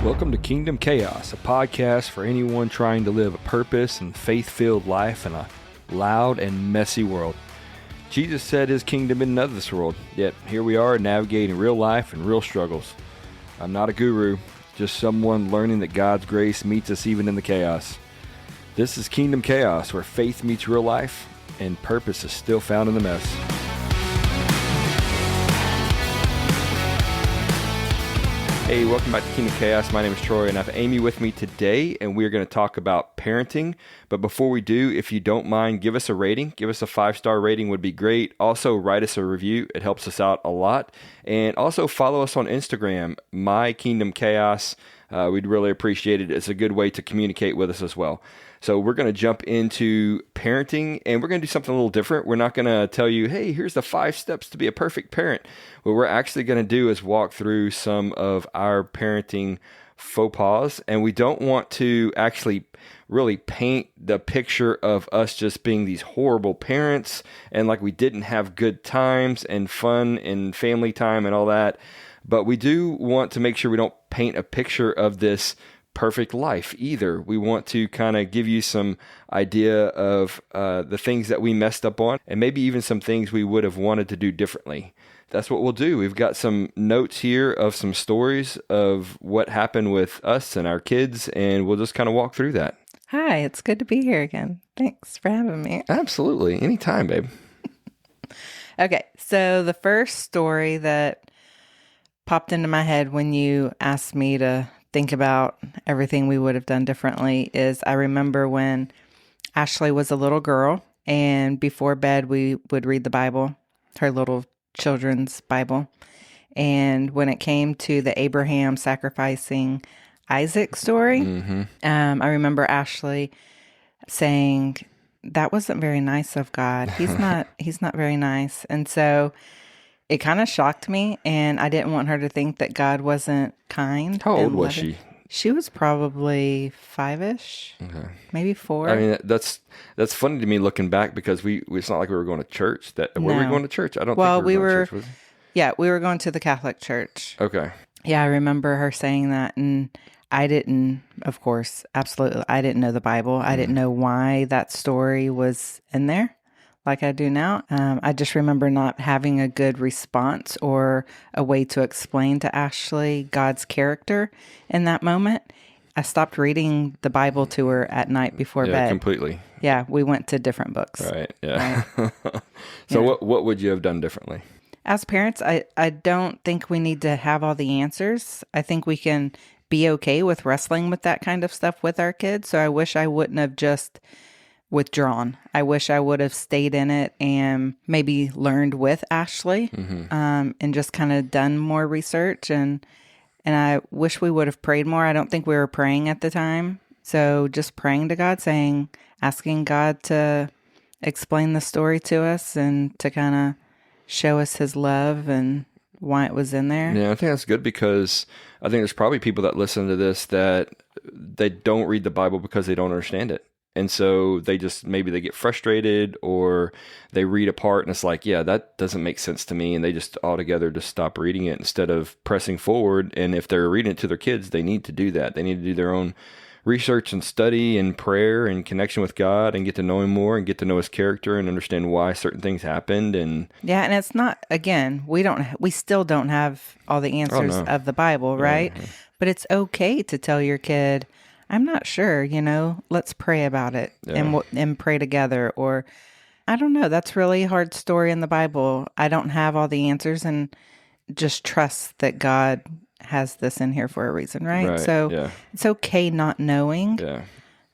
Welcome to Kingdom Chaos, a podcast for anyone trying to live a purpose and faith-filled life in a loud and messy world. Jesus said his kingdom isn't of this world, yet here we are navigating real life and real struggles. I'm not a guru, just someone learning that God's grace meets us even in the chaos. This is Kingdom Chaos, where faith meets real life and purpose is still found in the mess. Hey, welcome back to Kingdom Chaos. My name is Troy, and I have Amy with me today, and we're going to talk about parenting. But before we do, if you don't mind, give us a rating. Give us a 5-star rating would be great. Also, write us a review. It helps us out a lot. And also, follow us on Instagram, My Kingdom Chaos. We'd really appreciate it. It's a good way to communicate with us as well. So we're going to jump into parenting, and we're going to do something a little different. We're not going to tell you, hey, here's the 5 steps to be a perfect parent. What we're actually going to do is walk through some of our parenting faux pas, and we don't want to actually really paint the picture of us just being these horrible parents and like we didn't have good times and fun and family time and all that. But we do want to make sure we don't paint a picture of this perfect life either. We want to kind of give you some idea of the things that we messed up on and maybe even some things we would have wanted to do differently. That's what we'll do. We've got some notes here of some stories of what happened with us and our kids, and we'll just kind of walk through that. Hi, it's good to be here again. Thanks for having me. Absolutely. Anytime, babe. Okay, so the first story that popped into my head when you asked me to think about everything we would have done differently is I remember when Ashley was a little girl, and before bed we would read the Bible, her little children's Bible. And when it came to the Abraham sacrificing Isaac story, I remember Ashley saying, that wasn't very nice of God. He's not very nice. And so it kind of shocked me, and I didn't want her to think that God wasn't kind. How old was she? She was probably 5-ish, maybe 4. I mean, that's funny to me looking back because it's not like we were going to church. Were we going to church? I don't think we were going to church, was we? Yeah, we were going to the Catholic church. Okay. Yeah, I remember her saying that, and I didn't, of course, absolutely, I didn't know the Bible. I didn't know why that story was in there like I do now. I just remember not having a good response or a way to explain to Ashley God's character in that moment. I stopped reading the Bible to her at night before bed. Completely. Yeah, we went to different books. Right, yeah. Right. So what would you have done differently? As parents, I don't think we need to have all the answers. I think we can be okay with wrestling with that kind of stuff with our kids. So I wish I wouldn't have just withdrawn. I wish I would have stayed in it and maybe learned with Ashley and just kind of done more research. And I wish we would have prayed more. I don't think we were praying at the time. So just praying to God, asking God to explain the story to us and to kind of show us his love and why it was in there. Yeah, I think that's good because I think there's probably people that listen to this that they don't read the Bible because they don't understand it. And so maybe they get frustrated or they read a part and it's like, yeah, that doesn't make sense to me. And they just altogether just stop reading it instead of pressing forward. And if they're reading it to their kids, they need to do that. They need to do their own research and study and prayer and connection with God and get to know him more and get to know his character and understand why certain things happened. And yeah, and it's not, again, we still don't have all the answers of the Bible, right? But it's okay to tell your kid, I'm not sure, let's pray about it and pray together. Or, I don't know, that's really a hard story in the Bible. I don't have all the answers, and just trust that God has this in here for a reason, right? So it's okay not knowing. Yeah.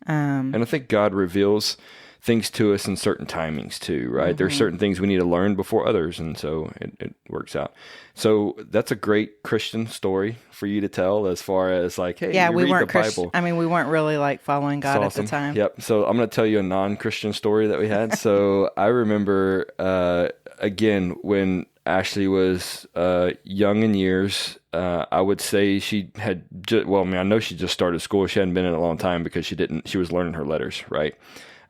And I think God reveals things to us in certain timings too, right? There's certain things we need to learn before others, and so it works out. So that's a great Christian story for you to tell as far as like, hey, we read weren't the Bible. I mean, we weren't really like following God at the time. Yep. So I'm going to tell you a non-Christian story that we had. So I remember, again, when Ashley was young in years, I would say she had, I know she just started school. She hadn't been in it a long time because she was learning her letters, right?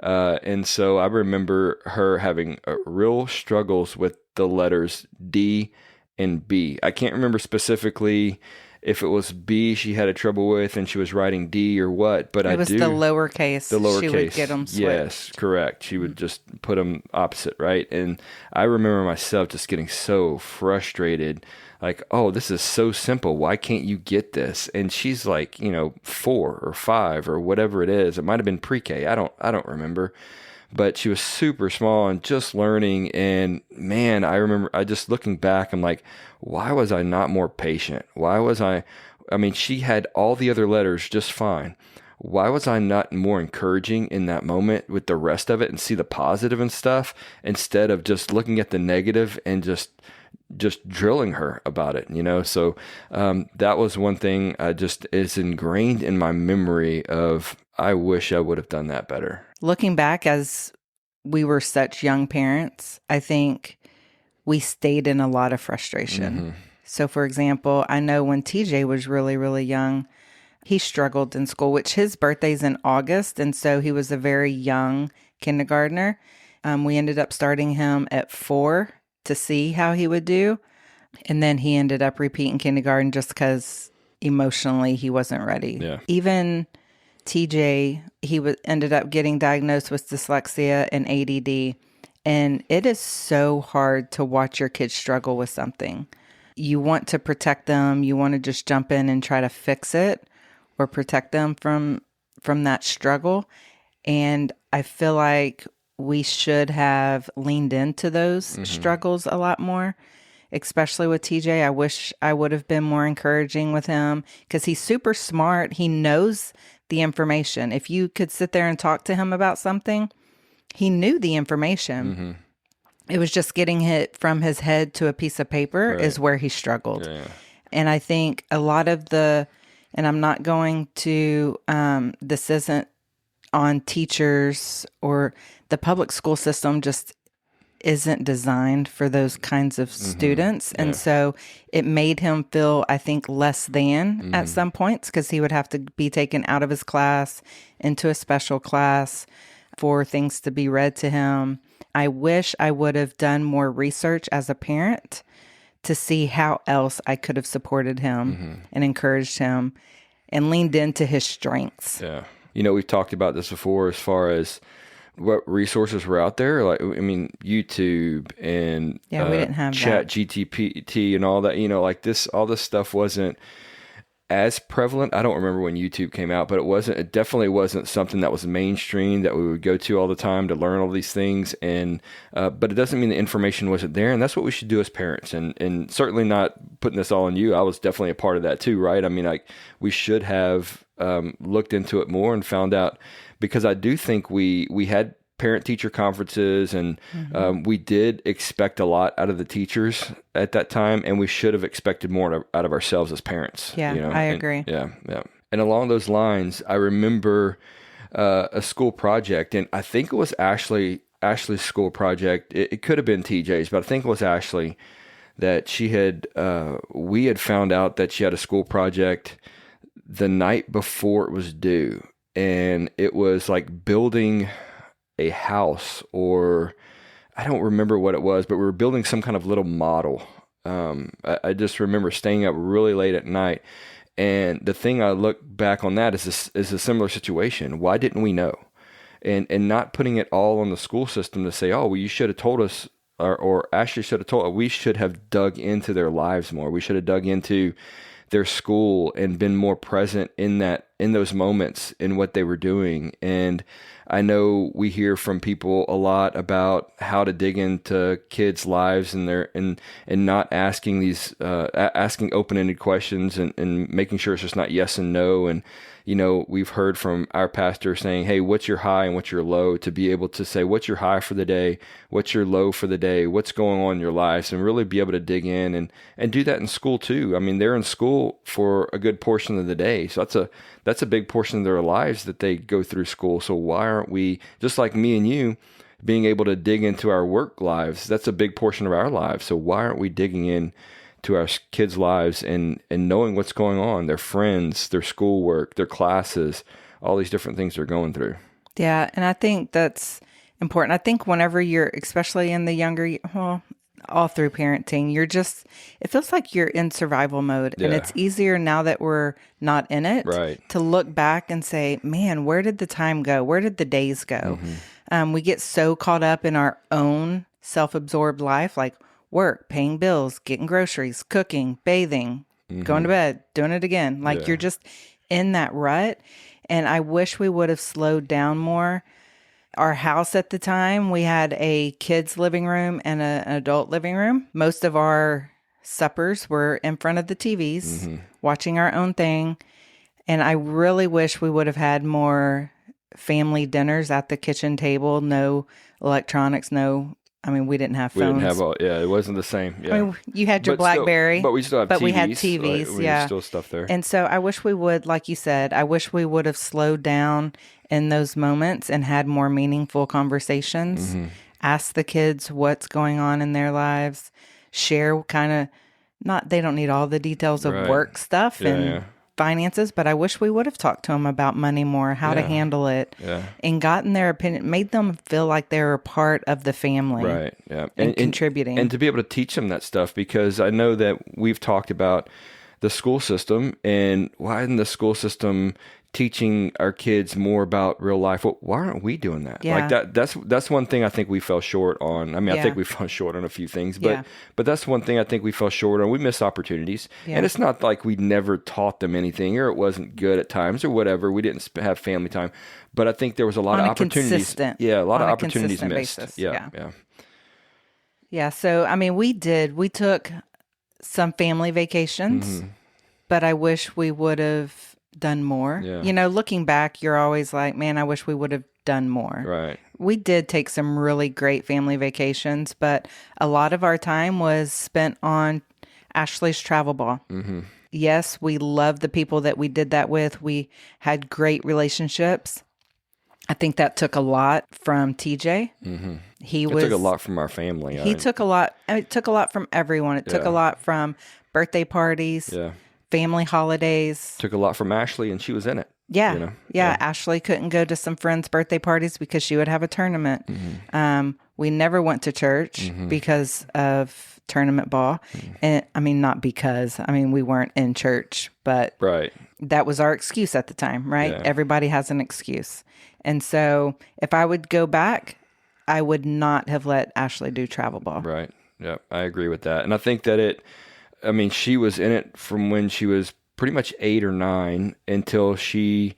And so I remember her having real struggles with the letters D and B. I can't remember specifically if it was B she had a trouble with and she was writing D or what. But It was the lowercase. the lowercase. She would get them switched. Yes, correct. She would just put them opposite, right? And I remember myself just getting so frustrated. Like, oh, this is so simple. Why can't you get this? And she's like, 4 or 5 or whatever it is. It might have been pre-K. I don't remember. But she was super small and just learning. And man, I remember I just looking back, I'm like, why was I not more patient? I mean, she had all the other letters just fine. Why was I not more encouraging in that moment with the rest of it and see the positive and stuff instead of just looking at the negative and just drilling her about it, So that was one thing is ingrained in my memory of, I wish I would have done that better. Looking back, as we were such young parents, I think we stayed in a lot of frustration. Mm-hmm. So, for example, I know when TJ was really, really young, he struggled in school, which his birthday's in August. And so he was a very young kindergartner. We ended up starting him at 4 to see how he would do. And then he ended up repeating kindergarten just because emotionally he wasn't ready. Yeah. Even TJ, ended up getting diagnosed with dyslexia and ADD. And it is so hard to watch your kids struggle with something. You want to protect them. You want to just jump in and try to fix it or protect them from that struggle. And I feel like we should have leaned into those struggles a lot more, especially with TJ. I wish I would have been more encouraging with him because he's super smart. He knows the information. If you could sit there and talk to him about something, he knew the information. It was just getting it from his head to a piece of paper is where he struggled. Yeah. And I think a lot of and I'm not going to, this isn't on teachers, or the public school system just isn't designed for those kinds of students. And so it made him feel, I think, less than at some points because he would have to be taken out of his class into a special class for things to be read to him. I wish I would have done more research as a parent to see how else I could have supported him and encouraged him and leaned into his strengths. Yeah. We've talked about this before as far as what resources were out there. Like, I mean, YouTube and we didn't have Chat GPT and all that, all this stuff wasn't as prevalent. I don't remember when YouTube came out, but it definitely wasn't something that was mainstream that we would go to all the time to learn all these things. And, but it doesn't mean the information wasn't there. And that's what we should do as parents. And certainly not putting this all on you. I was definitely a part of that too, right? I mean, we should have looked into it more and found out, because I do think we had parent-teacher conferences and we did expect a lot out of the teachers at that time, and we should have expected more out of ourselves as parents. Yeah, I agree. Yeah. And along those lines, I remember a school project, and I think it was Ashley's school project. It could have been TJ's, but I think it was Ashley that we had found out that she had a school project the night before it was due. And it was like building a house, or I don't remember what it was, but we were building some kind of little model. I just remember staying up really late at night. And the thing I look back on that is a similar situation. Why didn't we know? And not putting it all on the school system to say, oh, well, you should have told us, or Ashley should have told us. We should have dug into their lives more. We should have dug into their school and been more present in those moments in what they were doing. And I know we hear from people a lot about how to dig into kids' lives and not asking these asking open-ended questions and making sure it's just not yes and no. And we've heard from our pastor saying, hey, what's your high and what's your low, to be able to say, what's your high for the day? What's your low for the day? What's going on in your lives? And really be able to dig in and do that in school too. I mean, they're in school for a good portion of the day. So that's a big portion of their lives that they go through school. So why aren't we, just like me and you, being able to dig into our work lives? That's a big portion of our lives. So why aren't we digging in to our kids' lives and knowing what's going on, their friends, their schoolwork, their classes, all these different things they're going through? Yeah. And I think that's important. I think whenever you're, especially in the younger, well, all through parenting, it feels like you're in survival mode. And Yeah. it's easier now that we're not in it Right. to look back and say, man, where did the time go? Where did the days go? We get so caught up in our own self-absorbed life, like work, paying bills, getting groceries, cooking, bathing, going to bed, doing it again. Like you're just in that rut. And I wish we would have slowed down more. Our house at the time, we had a kids' living room and an adult living room. Most of our suppers were in front of the TVs, watching our own thing. And I really wish we would have had more family dinners at the kitchen table. No electronics, we didn't have phones. We didn't have it wasn't the same. Yeah. I mean, you had your BlackBerry. But we still have TVs. But we had TVs, like, there's still stuff there. And so I wish we would, like you said, I wish we would have slowed down in those moments and had more meaningful conversations. Ask the kids what's going on in their lives. Share they don't need all the details of work stuff and finances, but I wish we would have talked to them about money more, how to handle it, and gotten their opinion, made them feel like they were a part of the family, right? Yeah, and contributing, and to be able to teach them that stuff, because I know that we've talked about the school system and why isn't the school system teaching our kids more about real life? Well, why aren't we doing that? Yeah. Like that's one thing I think we fell short on. I mean, I think we fell short on a few things, but that's one thing I think we fell short on. We missed opportunities. And it's not like we never taught them anything or it wasn't good at times or whatever. We didn't have family time, but I think there was a lot of opportunities. A lot of opportunities missed. Basis. Yeah. So, I mean, we took some family vacations, but I wish we would have done more. Looking back, you're always like, man, I wish we would have done more. Right. We did take some really great family vacations, but a lot of our time was spent on Ashley's travel ball. Yes, we loved the people that we did that with. We had great relationships. I think that took a lot from TJ. It took a lot from our family. It took a lot from everyone. It took a lot from birthday parties, family holidays. Took a lot from Ashley, and she was in it. Yeah. Ashley couldn't go to some friends' birthday parties because she would have a tournament. We never went to church because of tournament ball. And I mean, not because, we weren't in church, but that was our excuse at the time, right? Yeah. Everybody has an excuse. And so if I would go back, I would not have let Ashley do travel ball. Right. Yeah, I agree with that. And I think that she was in it from when she was pretty much 8 or 9 until she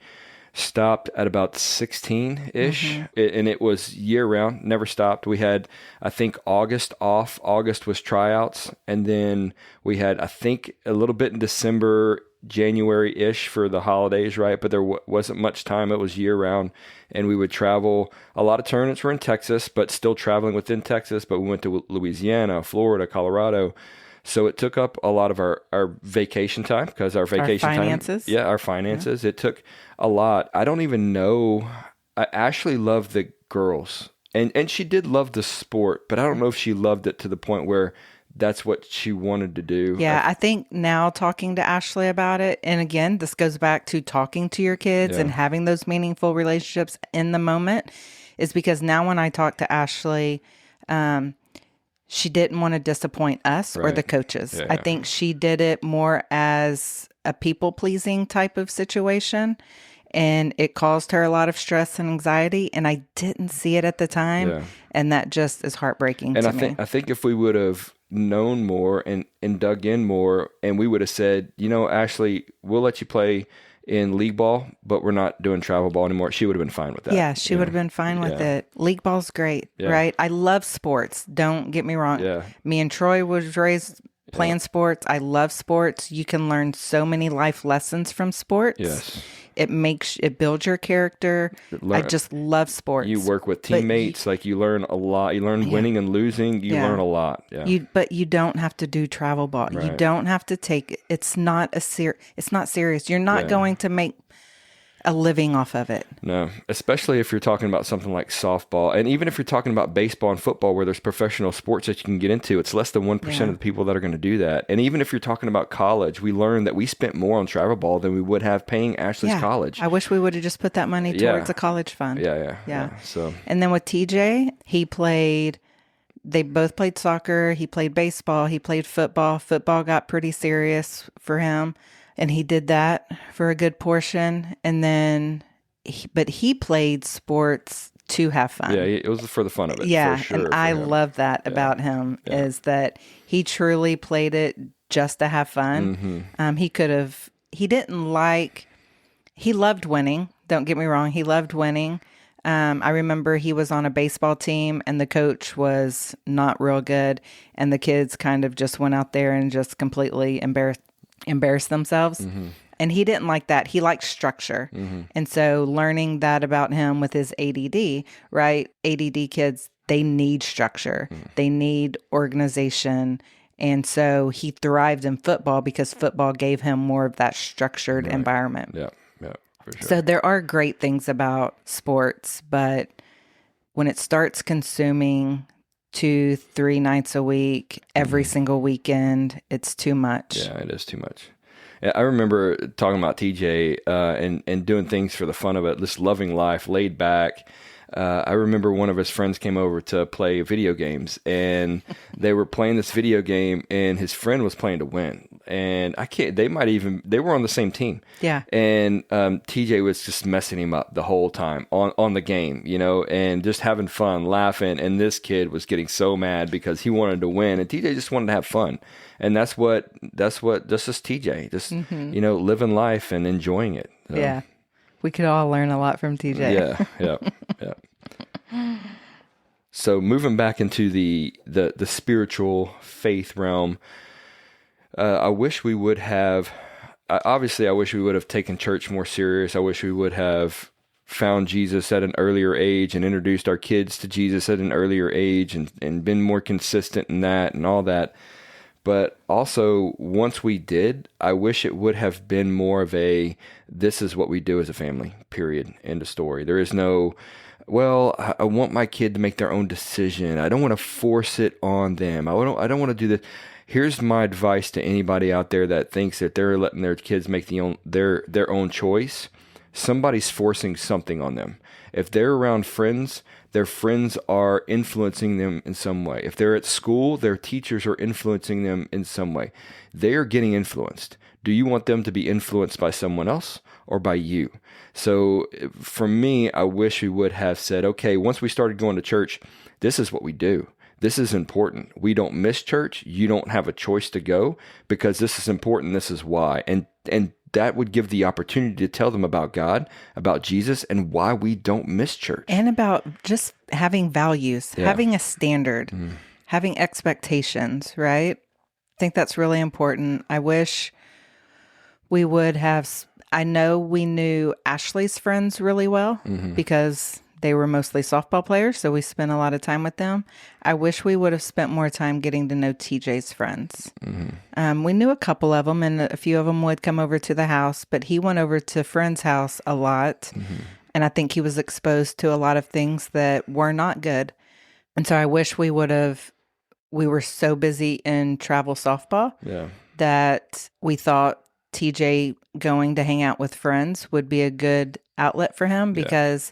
stopped at about 16-ish. And it was year round, never stopped. We had, I think, August off. August was tryouts. And then we had, I think, a little bit in December, January-ish for the holidays, right? But there wasn't much time. It was year-round, and we would travel. A lot of tournaments were in Texas, but still traveling within Texas. But we went to Louisiana, Florida, Colorado. So it took up a lot of our vacation time because our vacation finances. time. Yeah, our finances. It took a lot. I don't even know. Ashley loved the girls, and she did love the sport, but I don't know if she loved it to the point where that's what she wanted to do. Yeah, I think now talking to Ashley about it, and again, this goes back to talking to your kids and having those meaningful relationships in the moment, is because now when I talk to Ashley, she didn't want to disappoint us or the coaches. Yeah. I think she did it more as a people-pleasing type of situation, and it caused her a lot of stress and anxiety, and I didn't see it at the time, and that just is heartbreaking to me. I think if we would have known more and dug in more, and we would have said, Ashley, we'll let you play in league ball, but we're not doing travel ball anymore, she would have been fine with that. Yeah, she would have been fine with it. League ball's great, right? I love sports. Don't get me wrong. Yeah. Me and Troy was raised playing sports. I love sports. You can learn so many life lessons from sports. Yes. It builds your character. I just love sports. You work with teammates, you learn a lot. You learn winning and losing. You learn a lot. Yeah. But you don't have to do travel ball. Right. You don't have to take it. It's not serious. You're not going to make a living off of it. No, especially if you're talking about something like softball. And even if you're talking about baseball and football, where there's professional sports that you can get into, it's less than 1% of the people that are going to do that. And even if you're talking about college, we learned that we spent more on travel ball than we would have paying Ashley's college. I wish we would have just put that money towards a college fund. Yeah. So, and then with TJ, he played they both played soccer. He played baseball. He played football. Football got pretty serious for him, and he did that for a good portion. And then, but he played sports to have fun. Yeah, it was for the fun of it. Yeah, for sure, and for I him. love that about him is that he truly played it just to have fun. He loved winning. Don't get me wrong. He loved winning. I remember he was on a baseball team and the coach was not real good. And the kids kind of just went out there and just completely embarrassed themselves. And he didn't like that. He liked structure. And so learning that about him with his ADD, right? ADD kids, they need structure. They need organization. And so he thrived in football because football gave him more of that structured environment. Yeah, for sure. So there are great things about sports, but when it starts consuming 2-3 nights a week, every single weekend, it's too much. Yeah, it is too much. Yeah, I remember talking about TJ and doing things for the fun of it, just loving life, laid back. I remember one of his friends came over to play video games, and they were playing this video game, and his friend was playing to win. And they were on the same team. Yeah. And TJ was just messing him up the whole time on the game, and just having fun, laughing. And this kid was getting so mad because he wanted to win, and TJ just wanted to have fun. And that's what just as TJ, just, living life and enjoying it. So. Yeah. We could all learn a lot from TJ. Yeah. So moving back into the spiritual faith realm, I wish we would have taken church more serious. I wish we would have found Jesus at an earlier age and introduced our kids to Jesus at an earlier age and been more consistent in that and all that. But also, once we did, I wish it would have been more of this is what we do as a family, period, end of story. There is no, well, I want my kid to make their own decision. I don't want to force it on them. I don't want to do this. Here's my advice to anybody out there that thinks that they're letting their kids make their own choice. Somebody's forcing something on them. If they're around friends, their friends are influencing them in some way. If they're at school, their teachers are influencing them in some way. They are getting influenced. Do you want them to be influenced by someone else or by you? So for me, I wish we would have said, okay, once we started going to church, this is what we do. This is important. We don't miss church. You don't have a choice to go because this is important. This is why. And that would give the opportunity to tell them about God, about Jesus, and why we don't miss church. And about just having values, having a standard, having expectations, right? I think that's really important. I wish we would have, I know we knew Ashley's friends really well because they were mostly softball players, so we spent a lot of time with them. I wish we would have spent more time getting to know TJ's friends. We knew a couple of them, and a few of them would come over to the house, but he went over to friends' house a lot, and I think he was exposed to a lot of things that were not good. And so I wish we were so busy in travel softball that we thought TJ going to hang out with friends would be a good outlet for him because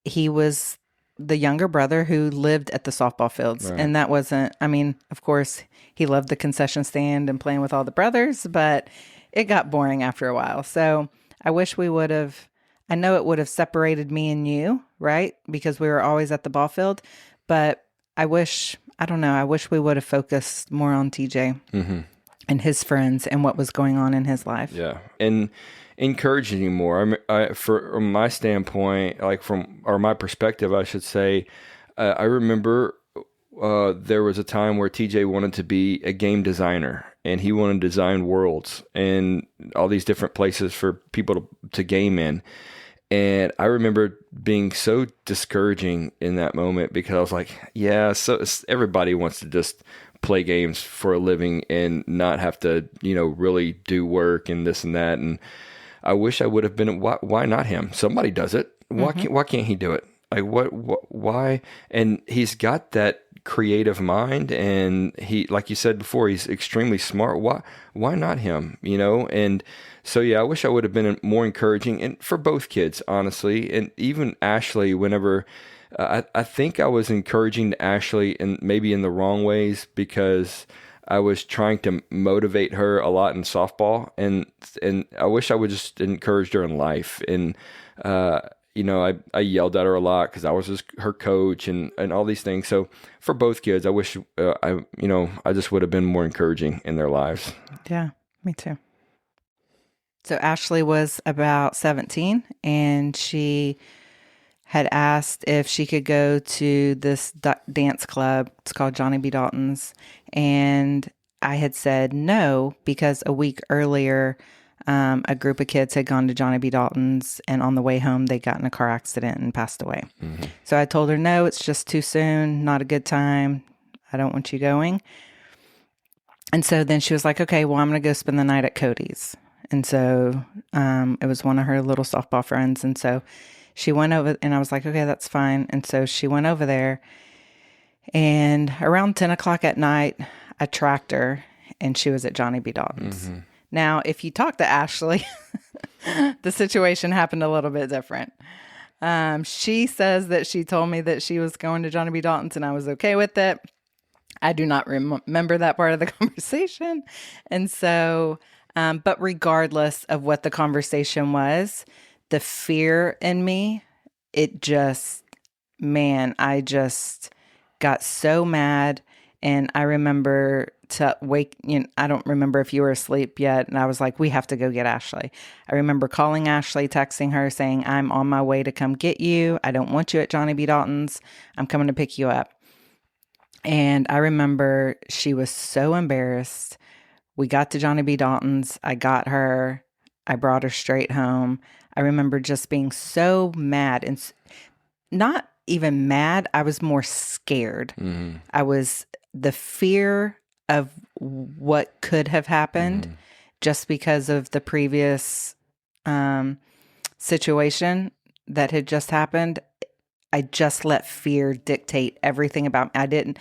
he was the younger brother who lived at the softball fields. Right. And that wasn't, of course, he loved the concession stand and playing with all the brothers, but it got boring after a while. So I wish we would have, I know it would have separated me and you, right? Because we were always at the ball field. But I wish we would have focused more on TJ and his friends and what was going on in his life. Yeah. And encouraging him more. From my standpoint, my perspective, I should say, I remember there was a time where TJ wanted to be a game designer, and he wanted to design worlds and all these different places for people to game in. And I remember being so discouraging in that moment because I was like, so everybody wants to just play games for a living and not have to, really do work and this and that. And I wish I would have been. Why not him? Somebody does it. Why can't he do it? Like why? And he's got that creative mind, and he, like you said before, he's extremely smart. Why not him? And so I wish I would have been more encouraging, and for both kids, honestly, and even Ashley. Whenever I think I was encouraging Ashley and maybe in the wrong ways because I was trying to motivate her a lot in softball, and I wish I would just encouraged her in life. And I yelled at her a lot because I was her coach and all these things. So for both kids, I wish I just would have been more encouraging in their lives. Yeah, me too. So Ashley was about 17, and she had asked if she could go to this dance club. It's called Johnny B. Dalton's. And I had said no because a week earlier, a group of kids had gone to Johnny B. Dalton's, and on the way home, they got in a car accident and passed away. Mm-hmm. So I told her, no, it's just too soon, not a good time. I don't want you going. And so then she was like, okay, well, I'm going to go spend the night at Cody's. And so it was one of her little softball friends. And so she went over, and I was like, okay, that's fine. And so she went over there, and around 10 o'clock at night, I tracked her, and she was at Johnny B. Dalton's. Mm-hmm. Now, if you talk to Ashley, the situation happened a little bit different. She says that she told me that she was going to Johnny B. Dalton's, and I was okay with it. I do not remember that part of the conversation. And so, but regardless of what the conversation was, the fear in me, I just got so mad. And I remember I don't remember if you were asleep yet. And I was like, we have to go get Ashley. I remember calling Ashley, texting her saying, I'm on my way to come get you. I don't want you at Johnny B. Dalton's. I'm coming to pick you up. And I remember she was so embarrassed. We got to Johnny B. Dalton's. I got her. I brought her straight home. I remember just being so mad, and not even mad. I was more scared. Mm-hmm. I was the fear of what could have happened just because of the previous situation that had just happened. I just let fear dictate everything about me.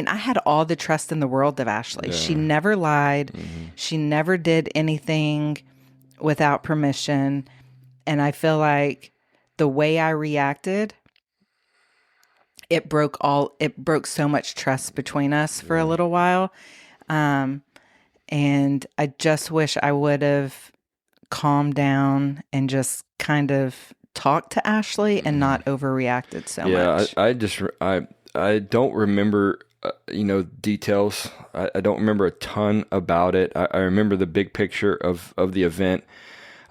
I had all the trust in the world of Ashley. Yeah. She never lied. Mm-hmm. She never did anything without permission. And I feel like the way I reacted, it broke so much trust between us for a little while. And I just wish I would have calmed down and just kind of talked to Ashley and not overreacted so much. I don't remember, details. I don't remember a ton about it. I remember the big picture of the event.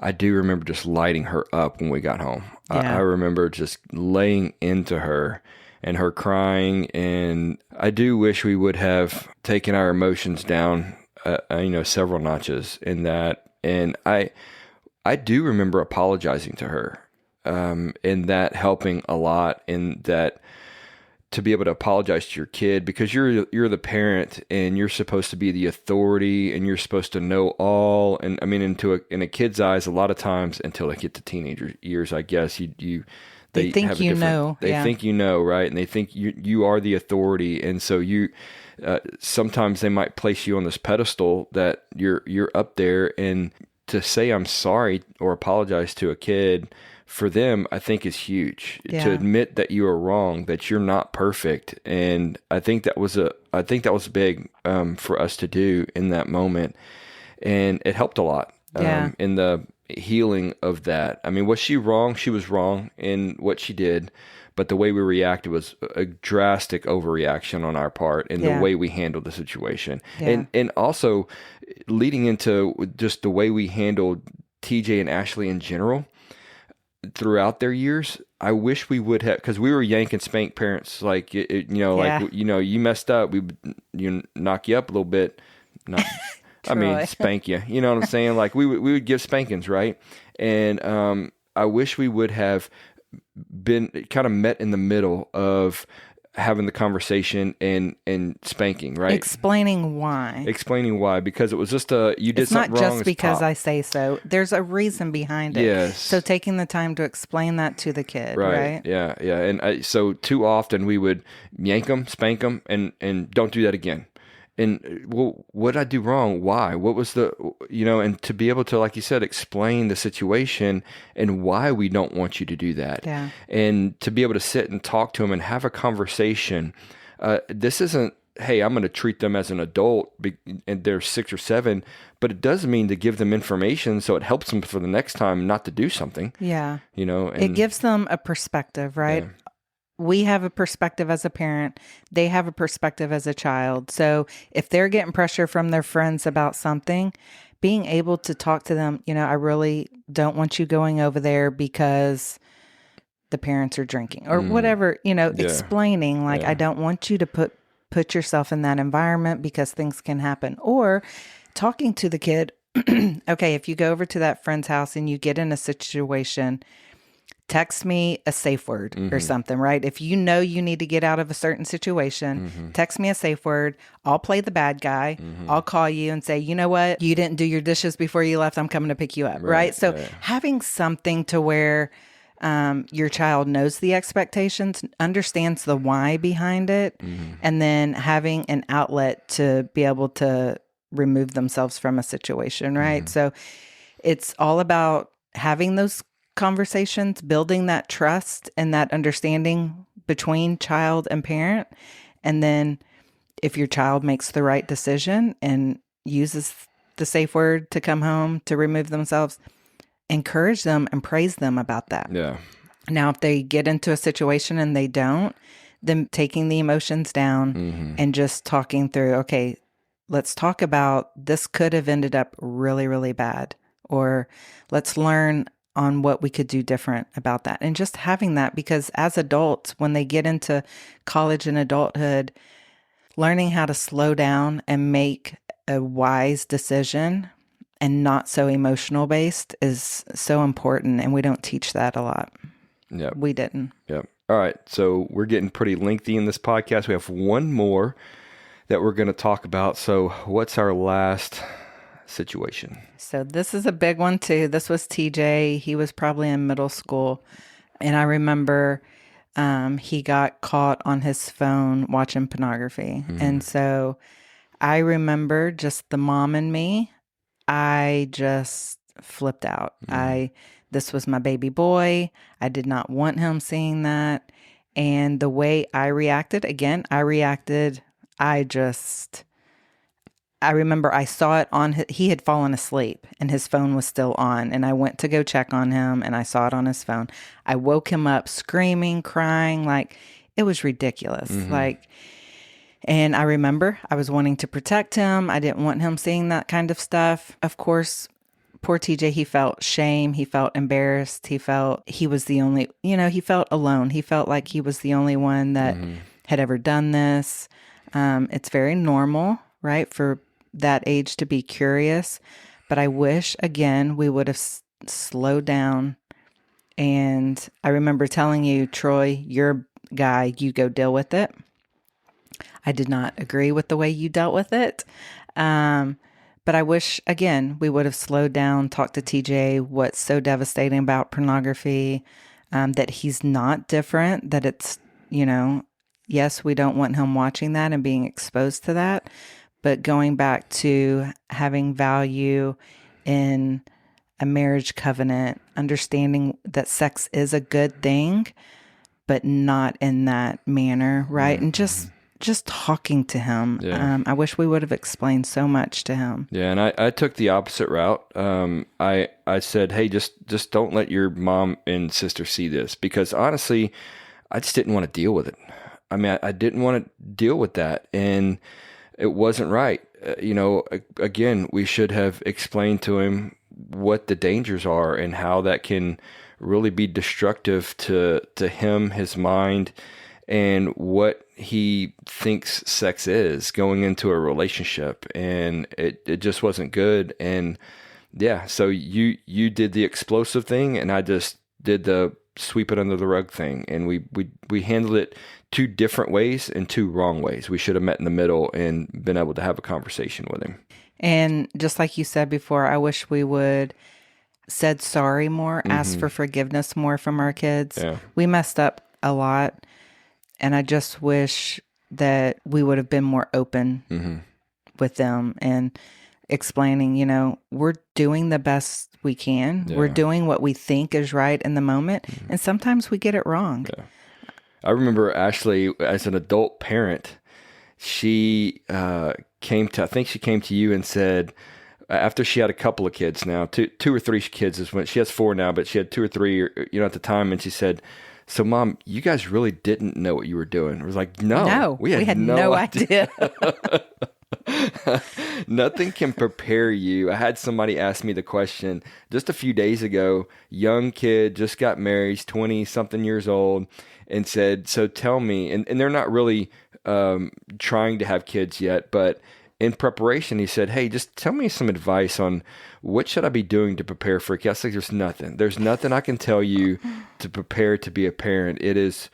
I do remember just lighting her up when we got home. Yeah. I remember just laying into her and her crying. And I do wish we would have taken our emotions down, several notches in that. And I do remember apologizing to her, and that helping a lot, in that to be able to apologize to your kid, because you're the parent and you're supposed to be the authority and you're supposed to know all. And I mean, in a kid's eyes, a lot of times until they get to teenager years, I guess they think think you know, right? And they think you are the authority. And so sometimes they might place you on this pedestal that you're up there, and to say I'm sorry or apologize to a kid, for them, I think is huge. Yeah. To admit that you are wrong, that you're not perfect. And I think that was big for us to do in that moment. And it helped a lot in the healing of that. I mean, was she wrong? She was wrong in what she did, but the way we reacted was a drastic overreaction on our part in the way we handled the situation. Yeah. And also leading into just the way we handled TJ and Ashley in general throughout their years. I wish we would have, because we were yank and spank parents. Like, you messed up, we knock you up a little bit. Not, I mean, spank you. You know what I'm saying? Like we would give spankings, right? And I wish we would have been kind of met in the middle of having the conversation and spanking, right? Explaining why, because it was just you did something wrong. It's not just because I say so. There's a reason behind it. Yes. So taking the time to explain that to the kid, right? Yeah. And so too often we would yank them, spank them, and don't do that again. And well, what did I do wrong? Why? What was and to be able to, like you said, explain the situation and why we don't want you to do that. Yeah. And to be able to sit and talk to them and have a conversation. This isn't, hey, I'm going to treat them as an adult and they're 6 or 7, but it does mean to give them information so it helps them for the next time not to do something. Yeah. And it gives them a perspective, right? Yeah. We have a perspective as a parent. They have a perspective as a child. So if they're getting pressure from their friends about something, being able to talk to them, I really don't want you going over there because the parents are drinking or whatever, explaining like, I don't want you to put yourself in that environment because things can happen. Or talking to the kid, okay, if you go over to that friend's house and you get in a situation, text me a safe word or something, right? If you know you need to get out of a certain situation, text me a safe word. I'll play the bad guy. I'll call you and say, you know what? You didn't do your dishes before you left. I'm coming to pick you up, right? So having something to where your child knows the expectations, understands the why behind it, and then having an outlet to be able to remove themselves from a situation, right? So it's all about having those conversations, building that trust and that understanding between child and parent. And then if your child makes the right decision and uses the safe word to come home to remove themselves, encourage them and praise them about that. Yeah. Now, if they get into a situation and they don't, then taking the emotions down and just talking through, okay, let's talk about this could have ended up really, really bad, or let's learn on what we could do different about that. And just having that, because as adults, when they get into college and adulthood, learning how to slow down and make a wise decision and not so emotional based is so important. And we don't teach that a lot. Yep. We didn't. Yep. All right. So we're getting pretty lengthy in this podcast. We have one more that we're going to talk about. So what's our last situation? So this is a big one too. This was TJ. He was probably in middle school. And I remember he got caught on his phone watching pornography. And so I remember just the mom and me, I just flipped out. This was my baby boy. I did not want him seeing that. And the way I reacted, I remember I saw it on he had fallen asleep and his phone was still on, and I went to go check on him and I saw it on his phone. I woke him up screaming, crying, like it was ridiculous. And I remember I was wanting to protect him. I didn't want him seeing that kind of stuff. Of course, poor TJ, he felt shame. He felt embarrassed. He felt he was the only, he felt alone. He felt like he was the only one that had ever done this. It's very normal, right, for that age to be curious. But I wish, again, we would have slowed down. And I remember telling you, Troy, you're a guy, you go deal with it. I did not agree with the way you dealt with it. But I wish, again, we would have slowed down, talked to TJ, what's so devastating about pornography, that he's not different, that it's, yes, we don't want him watching that and being exposed to that. But going back to having value in a marriage covenant, understanding that sex is a good thing, but not in that manner, right? And just talking to him. Yeah. I wish we would have explained so much to him. Yeah, and I took the opposite route. I said, hey, just don't let your mom and sister see this, because honestly, I just didn't want to deal with it. I mean, I didn't want to deal with that, and it wasn't right. Again, we should have explained to him what the dangers are and how that can really be destructive to him, his mind, and what he thinks sex is going into a relationship. And it just wasn't good. And yeah, so you did the explosive thing, and I just did the sweep it under the rug thing. And we handled it two different ways and two wrong ways. We should have met in the middle and been able to have a conversation with him. And just like you said before, I wish we would said sorry more, asked for forgiveness more from our kids. Yeah. We messed up a lot. And I just wish that we would have been more open with them and explaining, we're doing the best we can. Yeah. We're doing what we think is right in the moment. And sometimes we get it wrong. Yeah. I remember Ashley, as an adult parent, she came to you and said, after she had a couple of kids now, two or three kids is when she has 4 now, but she had 2 or 3, at the time. And she said, so Mom, you guys really didn't know what you were doing. It was like, no, we had no idea. Nothing can prepare you. I had somebody ask me the question just a few days ago, young kid, just got married, 20 something years old, and said, so tell me, and they're not really trying to have kids yet, but in preparation, he said, hey, just tell me some advice on what should I be doing to prepare for a kid. I was like, there's nothing I can tell you to prepare to be a parent. It is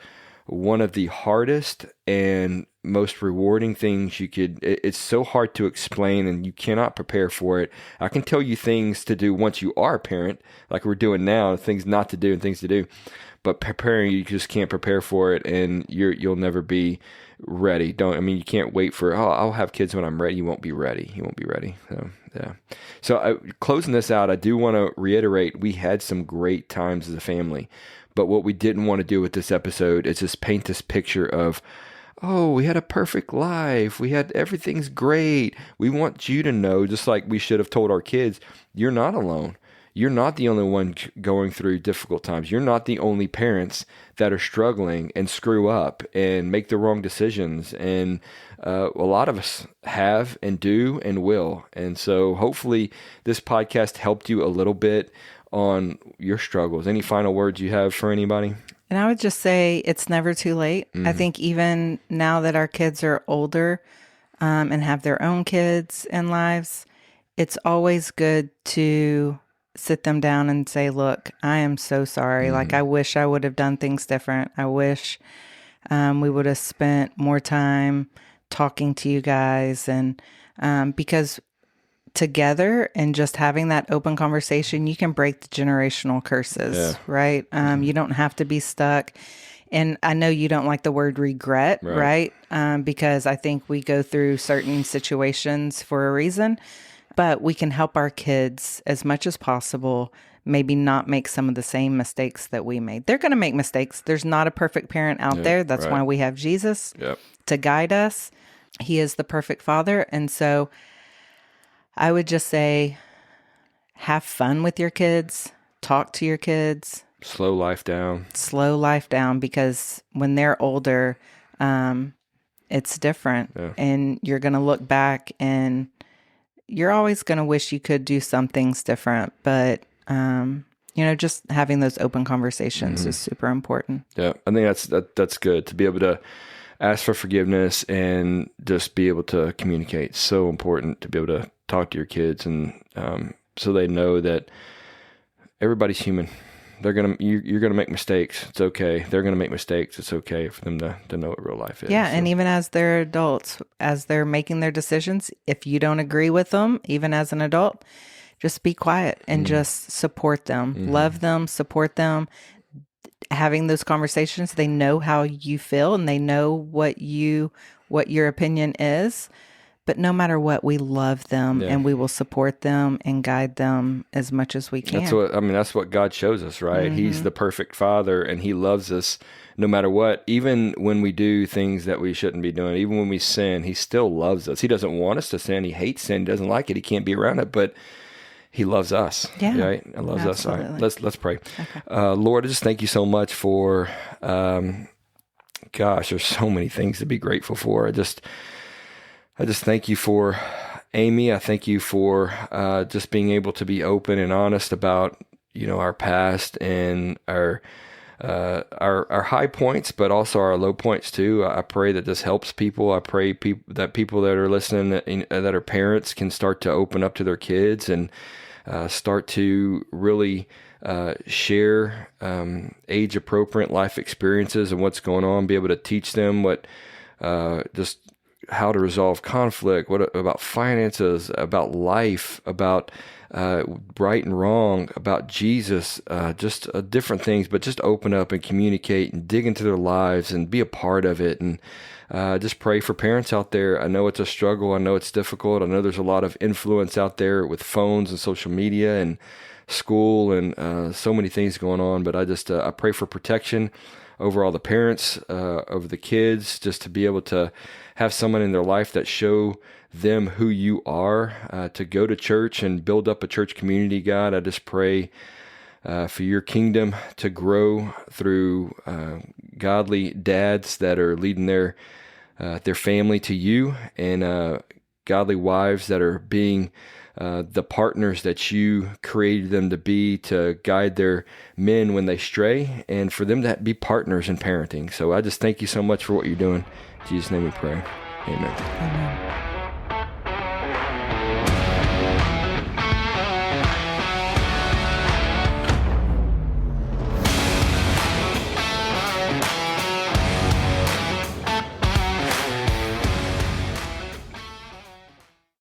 one of the hardest and most rewarding things it's so hard to explain, and you cannot prepare for it. I can tell you things to do once you are a parent, like we're doing now, things not to do and things to do, but preparing, you just can't prepare for it, and you'll never be ready. You can't wait for, I'll have kids when I'm ready. You won't be ready. So, yeah. So closing this out, I do want to reiterate, we had some great times as a family, but what we didn't want to do with this episode is just paint this picture of, oh, we had a perfect life. Everything's great. We want you to know, just like we should have told our kids, you're not alone. You're not the only one going through difficult times. You're not the only parents that are struggling and screw up and make the wrong decisions. And a lot of us have and do and will. And so hopefully this podcast helped you a little bit on your struggles. Any final words you have for anybody? And I would just say it's never too late. I think even now that our kids are older and have their own kids and lives, it's always good to sit them down and say, look, I am so sorry. Like, I wish I would have done things different. I wish we would have spent more time talking to you guys. And because together and just having that open conversation, you can break the generational curses, right? You don't have to be stuck. And I know you don't like the word regret, right? Because I think we go through certain situations for a reason. But we can help our kids as much as possible, maybe not make some of the same mistakes that we made. They're going to make mistakes. There's not a perfect parent out there. That's why we have Jesus to guide us. He is the perfect father. And so I would just say, have fun with your kids, talk to your kids. Slow life down, because when they're older, it's different. And you're going to look back and you're always going to wish you could do some things different, but, just having those open conversations is super important. Yeah. I think that's good to be able to ask for forgiveness and just be able to communicate. So important to be able to talk to your kids and, so they know that everybody's human. You're gonna make mistakes. It's okay. They're gonna make mistakes. It's okay for them to know what real life is. Yeah, and even as they're adults, as they're making their decisions, if you don't agree with them, even as an adult, just be quiet and just support them, love them, support them. Having those conversations, they know how you feel and they know what your opinion is. But no matter what, we love them and we will support them and guide them as much as we can. That's what God shows us, right? He's the perfect father and he loves us no matter what. Even when we do things that we shouldn't be doing, even when we sin, he still loves us. He doesn't want us to sin. He hates sin. He doesn't like it. He can't be around it, but he loves us. Yeah. Right? He loves us. All right. Let's pray. Okay. Lord, I just thank you so much for, there's so many things to be grateful for. I just thank you for Amy. I thank you for just being able to be open and honest about, our past and our high points, but also our low points too. I pray that this helps people. I pray that people that are listening that are parents can start to open up to their kids and start to really share age-appropriate life experiences and what's going on, be able to teach them what just how to resolve conflict, what about finances, about life, about right and wrong, about Jesus, just different things, but just open up and communicate and dig into their lives and be a part of it. And just pray for parents out there. I know it's a struggle. I know it's difficult. I know there's a lot of influence out there with phones and social media and school and so many things going on. But I pray for protection over all the parents, over the kids, just to be able to have someone in their life that show them who you are, to go to church and build up a church community. God, I just pray for your kingdom to grow through godly dads that are leading their family to you, and godly wives that are being the partners that you created them to be, to guide their men when they stray, and for them to be partners in parenting. So I just thank you so much for what you're doing. In Jesus' name we pray. Amen. Amen.